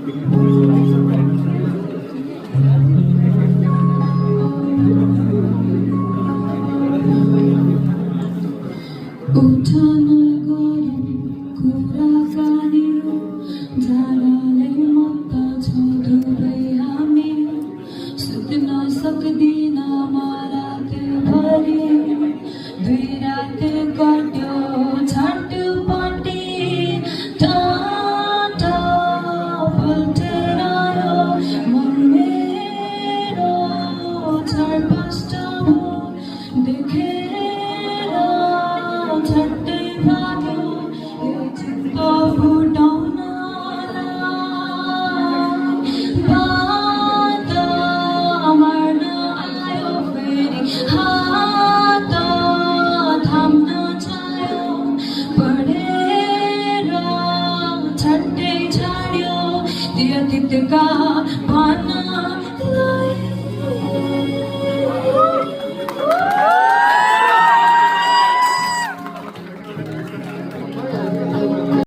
उठान गरौँ कुराकानी जाडले मत छौँ दुवै हामी सुत्न सक्दिन म रातभरि दुई रात कट्यो छटपटी टाढा भुल्टेर आयो मन मेरो छरपष्ट भयो देखेर झट्टै भाग्यो यो चित्त फुटाउनलाई बात मार्न आयो फेरि हात थाम्न चाह्यो पढेर झट्टै छाड्यो त्यो अतीतका